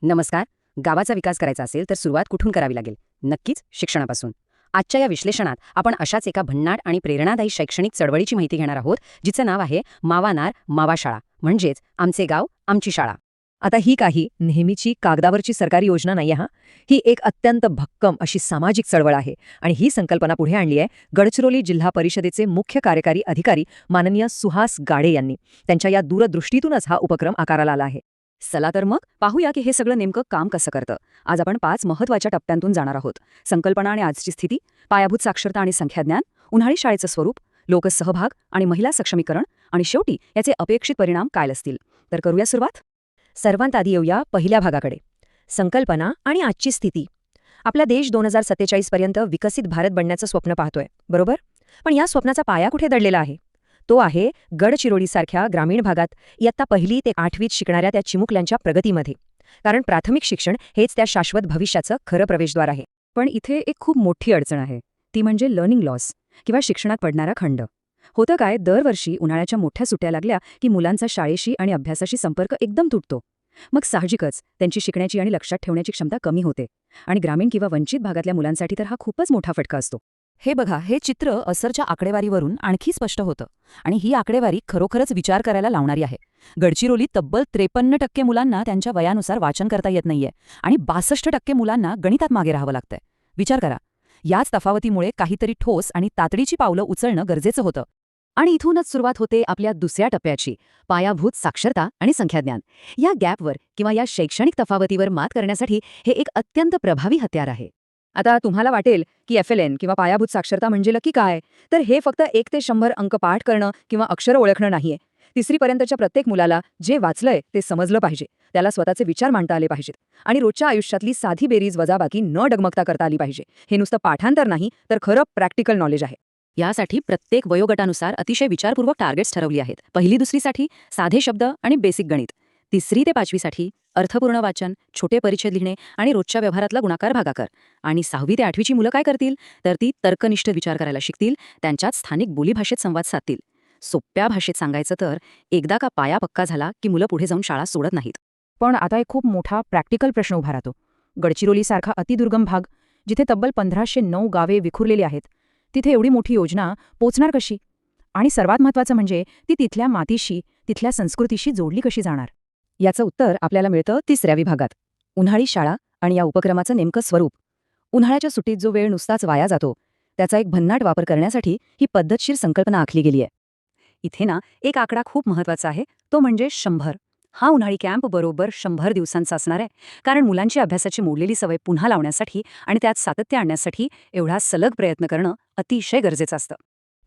नमस्कार. गावाचा विकास करायचा असेल तर सुरुवात कुठून करावी लागेल? नक्कीच शिक्षणापासून. आजच्या या विश्लेषणात आपण अशाच एका भन्नाट आणि प्रेरणादायी शैक्षणिक चळवळीची माहिती घेणार आहोत, जिचं नाव आहे मावा नार मावा शाळा, म्हणजेच आमचे गाव आमची शाळा. आता ही काही नेहमीची कागदावरची सरकारी योजना नाही हा. ही एक अत्यंत भक्कम अशी सामाजिक चळवळ आहे आणि ही संकल्पना पुढे आणली आहे गडचिरोली जिल्हा परिषदेचे मुख्य कार्यकारी अधिकारी माननीय सुहास गाडे यांनी. त्यांच्या या दूरदृष्टीतूनच हा उपक्रम आकाराला आला आहे. चला तर मग पाहूया की हे सगळं नेमकं काम कसं करतं. आज आपण 5 महत्त्वाच्या टप्प्यांतून जाणार आहोत. संकल्पना आणि आजची स्थिती, पायाभूत साक्षरता आणि संख्याज्ञान, उन्हाळी शाळेचं स्वरूप, लोकसहभाग आणि महिला सक्षमीकरण, आणि शेवटी याचे अपेक्षित परिणाम काय असतील. तर करूया सुरुवात. सर्वांत आधी येऊया पहिल्या भागाकडे, संकल्पना आणि आजची स्थिती. आपला देश 2047 पर्यंत विकसित भारत बनण्याचं स्वप्न पाहतोय, बरोबर? पण या स्वप्नाचा पाया कुठे दडलेला आहे? तो आहे गडचिरोलीसारख्या ग्रामीण भागात इयत्ता 1ली ते 8वीत शिकणाऱ्या त्या चिमुकल्यांच्या प्रगतीमध्ये. कारण प्राथमिक शिक्षण हेच त्या शाश्वत भविष्याचं खरं प्रवेशद्वार आहे. पण इथे एक खूप मोठी अडचण आहे, ती म्हणजे लर्निंग लॉस किंवा शिक्षणात पडणारा खंड. होतं काय, दरवर्षी उन्हाळ्याच्या मोठ्या सुट्ट्या लागल्या की मुलांचा शाळेशी आणि अभ्यासाशी संपर्क एकदम तुटतो. मग साहजिकच त्यांची शिकण्याची आणि लक्षात ठेवण्याची क्षमता कमी होते. आणि ग्रामीण किंवा वंचित भागातल्या मुलांसाठी तर हा खूपच मोठा फटका असतो. हे बघा, हे चित्र असरच्या आकडेवारीवरून आणखी स्पष्ट होतं. आणि ही आकडेवारी खरोखरच विचार करायला लावणारी आहे. गडचिरोलीत तब्बल 53% मुलांना त्यांच्या वयानुसार वाचन करता येत नाहीये आणि 62% मुलांना गणितात मागे राहावं लागतंय. विचार करा, याच तफावतीमुळे काहीतरी ठोस आणि तातडीची पावलं उचलणं गरजेचं होतं. आणि इथूनच सुरुवात होते आपल्या दुसऱ्या टप्प्याची, पायाभूत साक्षरता आणि संख्याज्ञान. या गॅपवर किंवा या शैक्षणिक तफावतीवर मात करण्यासाठी हे एक अत्यंत प्रभावी हत्यार आहे. आता तुम्हाला वाटेल की FLN किंवा पायाभूत साक्षरता म्हणजे नक्की काय? तर हे फक्त 1 ते 100 अंक पाठ करणं किंवा अक्षरं ओळखणं नाहीये. 3री पर्यंतच्या प्रत्येक मुलाला जे वाचलंय ते समजलं पाहिजे, त्याला स्वतःचे विचार मांडता आले पाहिजेत आणि रोजच्या आयुष्यातली साधी बेरीज वजाबाकी न डगमगता करता आली पाहिजे. हे नुसतं पाठांतर नाही, तर खरं प्रॅक्टिकल नॉलेज आहे. यासाठी प्रत्येक वयोगटानुसार अतिशय विचारपूर्वक टार्गेट्स ठरवली आहेत. 1ली-2रीसाठी साधे शब्द आणि बेसिक गणित, 3री ते 5वीसाठी अर्थपूर्ण वाचन, छोटे परिच्छेद लिहिणे आणि रोजच्या व्यवहारातला गुणाकार भागाकार, आणि 6वी ते 8वीची मुलं काय करतील तर ती तर्कनिष्ठ विचार करायला शिकतील, त्यांच्यात स्थानिक बोलीभाषेत संवाद साधतील. सोप्या भाषेत सांगायचं तर एकदा का पाया पक्का झाला की मुलं पुढे जाऊन शाळा सोडत नाहीत. पण आता एक खूप मोठा प्रॅक्टिकल प्रश्न उभा राहतो. गडचिरोलीसारखा अतिदुर्गम भाग, जिथे तब्बल 1509 गावे विखुरलेली आहेत, तिथे एवढी मोठी योजना पोचणार कशी? आणि सर्वात महत्त्वाचं म्हणजे ती तिथल्या मातीशी, तिथल्या संस्कृतीशी जोडली कशी जाणार? याचं उत्तर आपल्याला मिळतं 3ऱ्या विभागात, उन्हाळी शाळा आणि या उपक्रमाचं नेमकं स्वरूप. उन्हाळ्याच्या सुट्टीत जो वेळ नुसताच वाया जातो, त्याचा एक भन्नाट वापर करण्यासाठी ही पद्धतशीर संकल्पना आखली गेली आहे. इथे ना एक आकडा खूप महत्त्वाचा आहे, तो म्हणजे 100. हा उन्हाळी कॅम्प बरोबर 100 दिवसांचा असणार आहे. कारण मुलांची अभ्यासाची मोडलेली सवय पुन्हा लावण्यासाठी आणि त्यात सातत्य आणण्यासाठी एवढा सलग प्रयत्न करणं अतिशय गरजेचं असतं.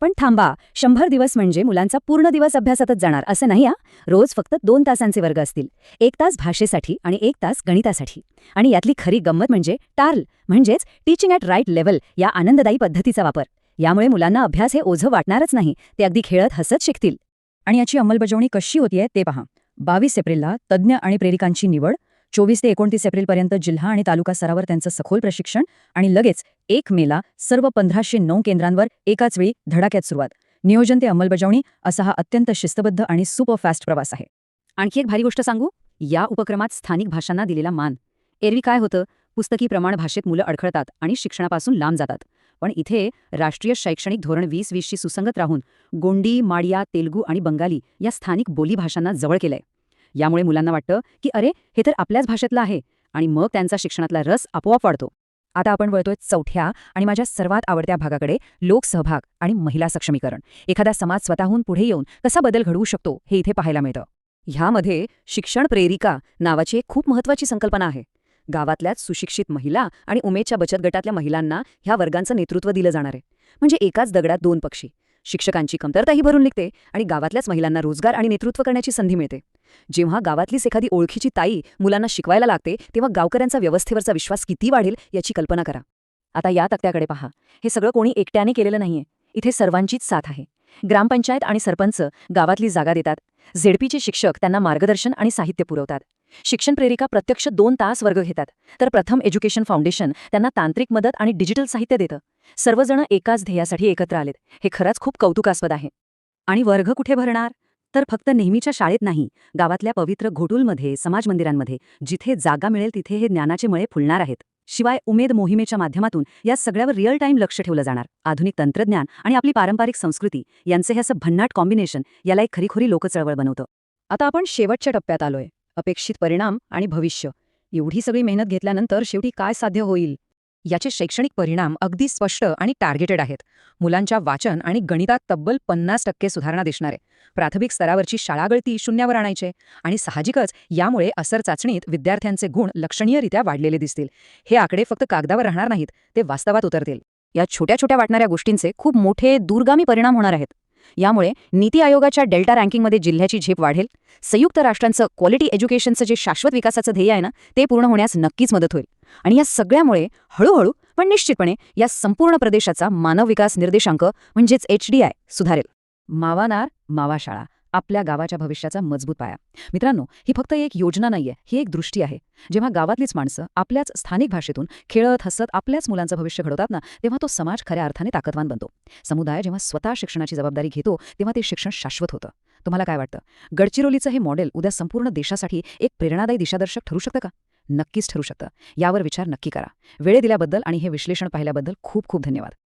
पण थांबा, 100 दिवस म्हणजे मुलांचा पूर्ण दिवस अभ्यासातच जाणार असं नाही. रोज फक्त 2 तासांचे वर्ग असतील. 1 तास भाषेसाठी आणि 1 तास गणितासाठी. आणि यातली खरी गंमत म्हणजे टार्ल, म्हणजेच टीचिंग ॲट राईट लेव्हल या आनंददायी पद्धतीचा वापर. यामुळे मुलांना अभ्यास हे ओझं वाटणारच नाही, ते अगदी खेळत हसत शिकतील. आणि याची अंमलबजावणी कशी होतीये ते पहा. 22 एप्रिलला तज्ज्ञ आणि प्रेरिकांची निवड, 24 ते 29 एप्रिलपर्यंत जिल्हा आणि तालुका स्तरावर त्यांचं सखोल प्रशिक्षण, आणि लगेच 1 मेला सर्व 1509 केंद्रांवर एकाच वेळी धडाक्यात सुरुवात. नियोजन ते अंमलबजावणी असा हा अत्यंत शिस्तबद्ध आणि सुपर फास्ट प्रवास आहे. आणखी एक भारी गोष्ट सांगू, या उपक्रमात स्थानिक भाषांना दिलेला मान. एरवी काय होतं, पुस्तकी प्रमाण भाषेत मुलं अडखळतात आणि शिक्षणापासून लांब जातात. पण इथे राष्ट्रीय शैक्षणिक धोरण 2020शी सुसंगत राहून गोंडी, माडिया, तेलुगू आणि बंगाली या स्थानिक बोलीभाषांना जवळ केलंय. यामुळे मुलांना वाटतं की अरे, हे तर आपल्याच भाषेतलं आहे, आणि मग त्यांचा शिक्षणातला रस आपोआप वाढतो. आता आपण वळतोय 4थ्या आणि माझ्या सर्वात आवडत्या भागाकडे, लोकसहभाग आणि महिला सक्षमीकरण. एखादा समाज स्वतःहून पुढे येऊन कसा बदल घडवू शकतो हे इथे पाहायला मिळतं. ह्यामध्ये शिक्षण प्रेरिका नावाची एक खूप महत्त्वाची संकल्पना आहे. गावातल्याच सुशिक्षित महिला आणि उमेदच्या बचत गटातल्या महिलांना ह्या वर्गांचं नेतृत्व दिलं जाणार आहे. म्हणजे एकाच दगडात 2 पक्षी. शिक्षकांची कमतरताही भरून निघते आणि गावातल्याच महिलांना रोजगार आणि नेतृत्व करण्याची संधी मिळते. जेव्हा गावातलीच एखादी ओळखीची ताई मुलांना शिकवायला लागते, तेव्हा गावकऱ्यांचा व्यवस्थेवरचा विश्वास किती वाढेल याची कल्पना करा. आता या तक्त्याकडे पहा. हे सगळं कोणी एकट्याने केलेलं नाहीये. इथे सर्वांचीच साथ आहे. ग्रामपंचायत आणि सरपंच गावातली जागा देतात. झेडपीचे शिक्षक त्यांना मार्गदर्शन आणि साहित्य पुरवतात. शिक्षण प्रेरिका प्रत्यक्ष 2 तास वर्ग घेतात. तर प्रथम एज्युकेशन फाउंडेशन त्यांना तांत्रिक मदत आणि डिजिटल साहित्य देतं. सर्वजण एकाच ध्येयासाठी एकत्र आलेत. हे खरंच खूप कौतुकास्पद आहे. आणि वर्ग कुठे भरणार? तर फक्त नेहमीच्या शाळेत नाही, गावातल्या पवित्र घोटुलमध्ये, समाज मंदिरांमध्ये जिथे जागा मिळेल तिथे हे ज्ञानाचे मळे फुलणार आहेत. शिवाय उमेद मोहिमेच्या माध्यमातून या सगळ्यावर रिअल टाईम लक्ष ठेवलं जाणार. आधुनिक तंत्रज्ञान आणि आपली पारंपरिक संस्कृती यांचे हे असं भन्नाट कॉम्बिनेशन याला एक खरीखुरी लोकचळवळ बनवतं. आता आपण शेवटच्या टप्प्यात आलोय. अपेक्षित परिणाम आणि भविष्य. एवढी सगळी मेहनत घेतल्यानंतर शेवटी काय साध्य होईल? याचे शैक्षणिक परिणाम अगदी स्पष्ट आणि टार्गेटेड आहेत. मुलांच्या वाचन आणि गणितात तब्बल 50% सुधारणा दिसणार आहे. प्राथमिक स्तरावरची शाळागळती शून्यावर आणायचे आणि साहजिकच यामुळे असर चाचणीत विद्यार्थ्यांचे गुण लक्षणीयरित्या वाढलेले दिसतील. हे आकडे फक्त कागदावर राहणार नाहीत, ते वास्तवात उतरतील. या छोट्या छोट्या वाटणाऱ्या गोष्टींचे खूप मोठे दूरगामी परिणाम होणार आहेत. यामुळे नीती आयोगाच्या डेल्टा रँकिंगमध्ये जिल्ह्याची झेप वाढेल. संयुक्त राष्ट्रांचं क्वालिटी एज्युकेशनचं जे शाश्वत विकासाचं ध्येय आहे ना, ते पूर्ण होण्यास नक्कीच मदत होईल. आणि या सगळ्यामुळे हळूहळू पण निश्चितपणे या संपूर्ण प्रदेशाचा मानव विकास निर्देशांक म्हणजेच HDI सुधारेल. मावानार मावा शाळा, आपल्या गावाच्या भविष्याचा मजबूत पाया. मित्रांनो, ही फक्त एक योजना नाहीये, ही एक दृष्टी आहे. जेव्हा गावातलीच माणसं आपल्याच स्थानिक भाषेतून खेळत हसत आपल्याच मुलांचं भविष्य घडवतात ना, तेव्हा तो समाज खऱ्या अर्थाने ताकदवान बनतो. समुदाय जेव्हा स्वतः शिक्षणाची जबाबदारी घेतो तेव्हा ते शिक्षण शाश्वत होतं. तुम्हाला काय वाटतं? गडचिरोलीचं हे मॉडेल उद्या संपूर्ण देशासाठी एक प्रेरणादायी दिशादर्शक ठरू शकतं का? नक्कीच ठरू शकतं. यावर विचार नक्की करा. वेळ दिल्याबद्दल आणि हे विश्लेषण पाहिल्याबद्दल खूप खूप धन्यवाद.